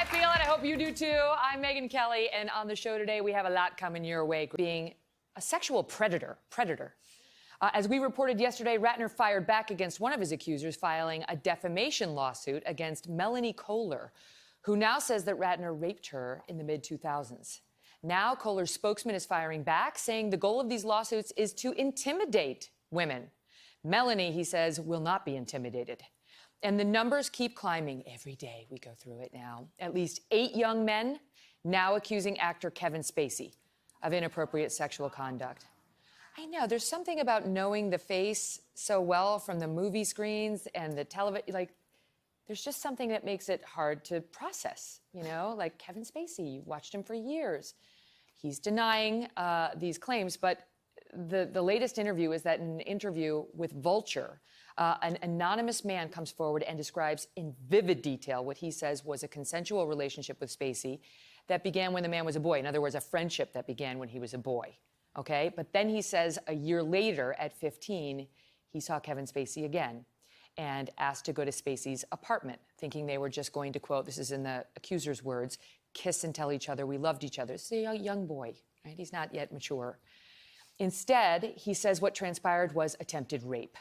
I feel it. I hope you do too. I'm Megyn Kelly, and on the show today, we have a lot coming your way. Being a sexual predator. As we reported yesterday, Ratner fired back against one of his accusers, filing a defamation lawsuit against Melanie Kohler, who now says that Ratner raped her in the mid-2000s. Now, Kohler's spokesman is firing back, saying the goal of these lawsuits is to intimidate women. Melanie, he says, will not be intimidated. And the numbers keep climbing every day. We go through it now. At least 8 young men now accusing actor Kevin Spacey of inappropriate sexual conduct. I know, there's something about knowing the face so well from the movie screens and the television, like, there's just something that makes it hard to process, you know? Like Kevin Spacey, you watched him for years. He's denying these claims, but the latest interview is that in an interview with Vulture, an anonymous man comes forward and describes in vivid detail what he says was a consensual relationship with Spacey that began when the man was a boy. In other words, a friendship that began when he was a boy, okay? But then he says a year later, at 15, he saw Kevin Spacey again and asked to go to Spacey's apartment, thinking they were just going to, quote, this is in the accuser's words, kiss and tell each other we loved each other. This is a young boy, right? He's not yet mature. Instead, he says what transpired was attempted rape.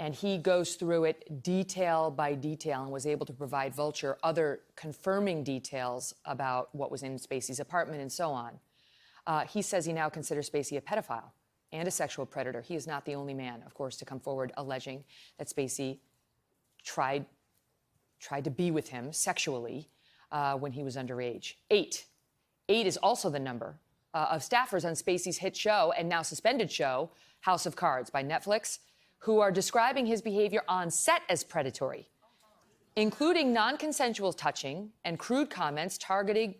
And he goes through it detail by detail and was able to provide Vulture other confirming details about what was in Spacey's apartment and so on. He says he now considers Spacey a pedophile and a sexual predator. He is not the only man, of course, to come forward alleging that Spacey tried to be with him sexually when he was underage. 8 is also the number of staffers on Spacey's hit show and now suspended show, House of Cards by Netflix, who are describing his behavior on set as predatory, including non-consensual touching and crude comments targeted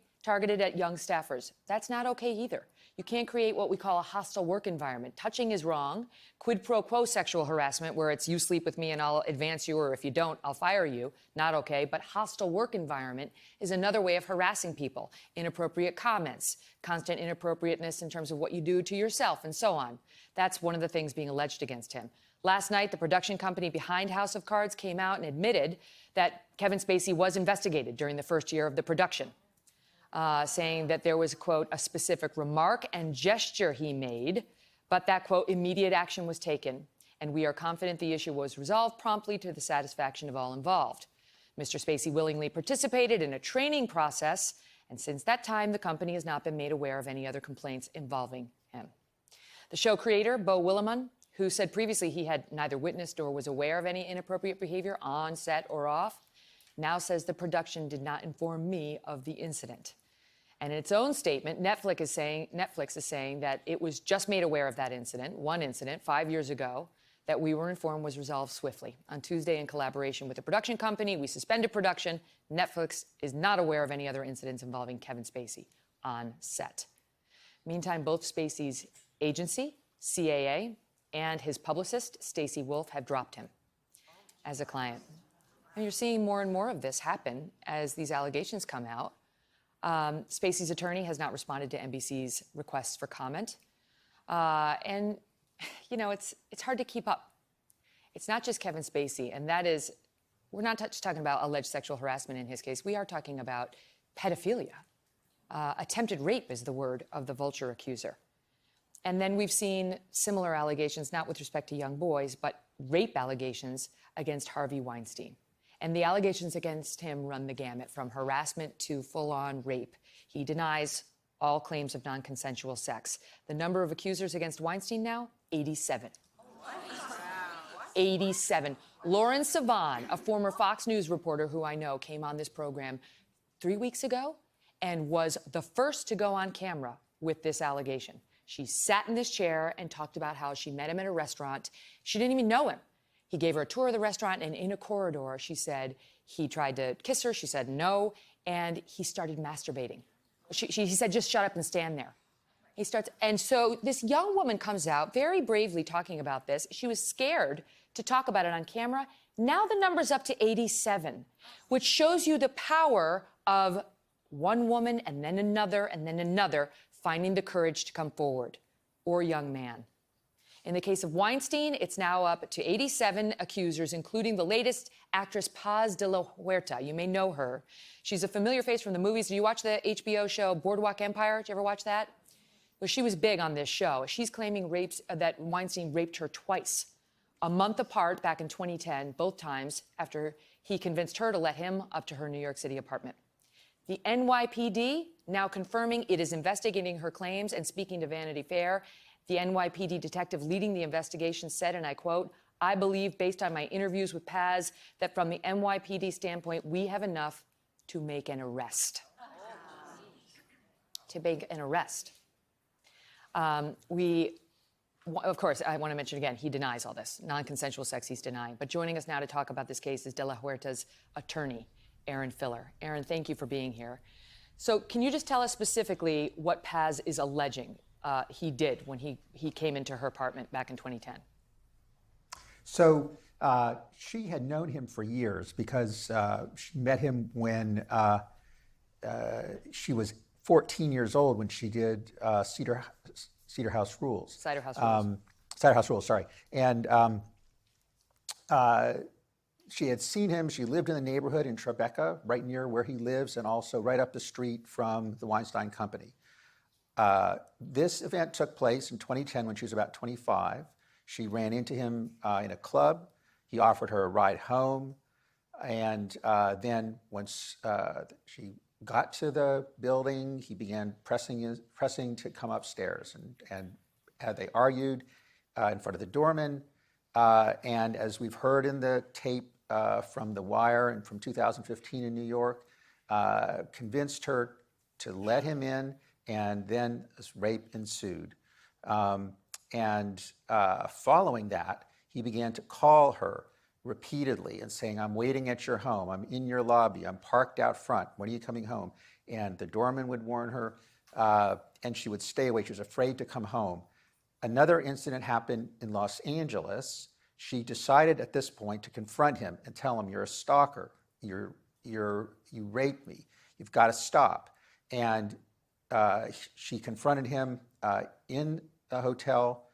at young staffers. That's not okay either. You can't create what we call a hostile work environment. Touching is wrong. Quid pro quo sexual harassment, where it's you sleep with me and I'll advance you, or if you don't, I'll fire you, not okay. But hostile work environment is another way of harassing people. Inappropriate comments, constant inappropriateness in terms of what you do to yourself, and so on. That's one of the things being alleged against him. Last night, the production company behind House of Cards came out and admitted that Kevin Spacey was investigated during the first year of the production, saying that there was, quote, a specific remark and gesture he made, but that, quote, immediate action was taken, and we are confident the issue was resolved promptly to the satisfaction of all involved. Mr. Spacey willingly participated in a training process, and since that time, the company has not been made aware of any other complaints involving him. The show creator, Beau Willimon, who said previously he had neither witnessed nor was aware of any inappropriate behavior on set or off, now says the production did not inform me of the incident. And in its own statement, Netflix is saying that it was just made aware of that incident, one incident 5 years ago, that we were informed was resolved swiftly. On Tuesday, in collaboration with the production company, we suspended production. Netflix is not aware of any other incidents involving Kevin Spacey on set. Meantime, both Spacey's agency, CAA, and his publicist, Stacey Wolf, have dropped him as a client. And you're seeing more and more of this happen as these allegations come out. Spacey's attorney has not responded to NBC's requests for comment. And, you know, it's hard to keep up. It's not just Kevin Spacey, and that is, we're not just talking about alleged sexual harassment in his case. We are talking about pedophilia. Attempted rape is the word of the Vulture accuser. And then we've seen similar allegations, not with respect to young boys, but rape allegations against Harvey Weinstein. And the allegations against him run the gamut from harassment to full-on rape. He denies all claims of non-consensual sex. The number of accusers against Weinstein now, 87. 87. Lauren Sivan, a former Fox News reporter who I know, came on this program 3 weeks ago and was the first to go on camera with this allegation. She sat in this chair and talked about how she met him at a restaurant. She didn't even know him. He gave her a tour of the restaurant, and in a corridor, she said he tried to kiss her. She said no, and he started masturbating. He said, just shut up and stand there. He starts, and so this young woman comes out very bravely talking about this. She was scared to talk about it on camera. Now the number's up to 87, which shows you the power of one woman and then another finding the courage to come forward, or young man. In the case of Weinstein, it's now up to 87 accusers, including the latest actress Paz de la Huerta. You may know her. She's a familiar face from the movies. Did you watch the HBO show Boardwalk Empire? Did you ever watch that? Well, she was big on this show. She's claiming that Weinstein raped her twice, a month apart back in 2010, both times after he convinced her to let him up to her New York City apartment. The NYPD now confirming it is investigating her claims, and speaking to Vanity Fair, the NYPD detective leading the investigation said, and I quote, "I believe, based on my interviews with Paz, that from the NYPD standpoint, we have enough to make an arrest." To make an arrest. Of course, I want to mention again, he denies all this. Non-consensual sex, he's denying. But joining us now to talk about this case is De La Huerta's attorney, Aaron Filler. Aaron, thank you for being here. So can you just tell us specifically what Paz is alleging he did when he came into her apartment back in 2010? So she had known him for years because she met him when she was 14 years old when she did Cider House Rules. Cider House Rules. Cider House Rules, sorry. And she had seen him. She lived in the neighborhood in Tribeca, right near where he lives, and also right up the street from the Weinstein Company. This event took place in 2010 when she was about 25. She ran into him in a club. He offered her a ride home. And then once she got to the building, he began pressing to come upstairs. And they argued in front of the doorman. And as we've heard in the tape from The Wire and from 2015 in New York, convinced her to let him in, and then this rape ensued. Following that, he began to call her repeatedly and saying, "I'm waiting at your home. I'm in your lobby. I'm parked out front. When are you coming home?" And the doorman would warn her, and she would stay away. She was afraid to come home. Another incident happened in Los Angeles. She decided at this point to confront him and tell him, "You're a stalker. You raped me. You've got to stop." And she confronted him in a hotel.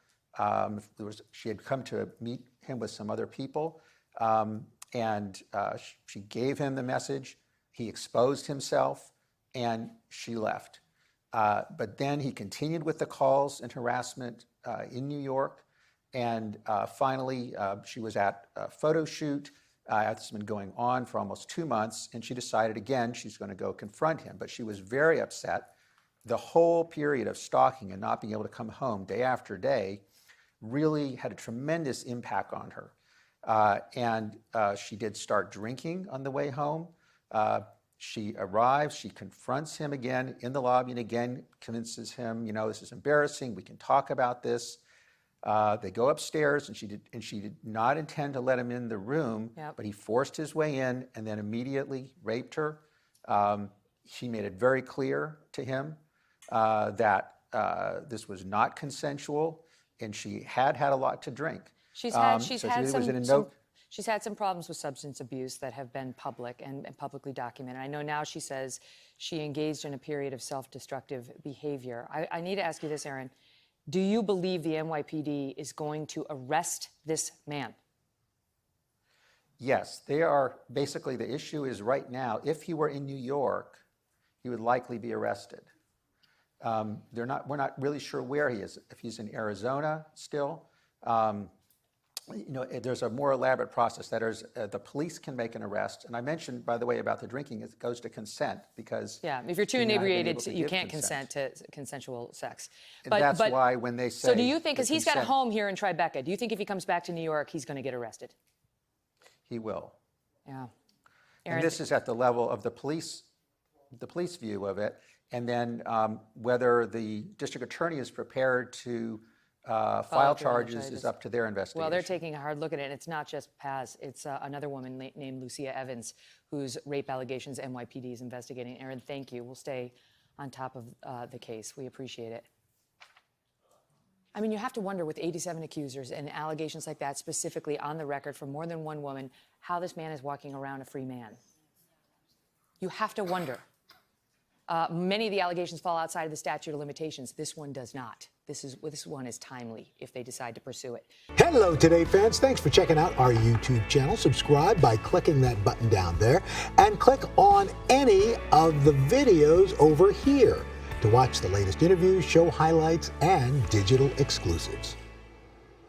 She had come to meet him with some other people, and she gave him the message. He exposed himself, and she left. But then he continued with the calls and harassment in New York, and finally she was at a photo shoot. It's been going on for almost 2 months, and she decided again she's going to go confront him. But she was very upset. The whole period of stalking and not being able to come home day after day really had a tremendous impact on her. She did start drinking on the way home. She arrives, she confronts him again in the lobby, and again convinces him, this is embarrassing, we can talk about this. They go upstairs, and she did not intend to let him in the room, but he forced his way in and then immediately raped her. She made it very clear to him that this was not consensual, and she had a lot to drink. She's had some problems with substance abuse that have been public and publicly documented. I know now she says she engaged in a period of self-destructive behavior. I need to ask you this, Aaron. Do you believe the NYPD is going to arrest this man? Yes, they are. Basically, the issue is right now, if he were in New York, he would likely be arrested. We're not really sure where he is. If he's in Arizona still, there's a more elaborate process. That is, the police can make an arrest. And I mentioned, by the way, about the drinking, it goes to consent because if you're too inebriated, you can't consent to consensual sex. And that's why when they say. So do you think, because he's got a home here in Tribeca, do you think if he comes back to New York, he's going to get arrested? He will. Yeah. Aaron, and this is at the level of the police view of it. And then whether the district attorney is prepared to file charges is up to their investigation. Well, they're taking a hard look at it, and it's not just Paz. It's another woman named Lucia Evans, whose rape allegations NYPD is investigating. Aaron, thank you. We'll stay on top of the case. We appreciate it. I mean, you have to wonder, with 87 accusers and allegations like that, specifically on the record from more than one woman, how this man is walking around a free man. You have to wonder. Many of the allegations fall outside of the statute of limitations. This one does not. this one is timely if they decide to pursue it. Hello, Today fans. Thanks for checking out our YouTube channel. Subscribe by clicking that button down there and click on any of the videos over here to watch the latest interviews, show highlights, and digital exclusives.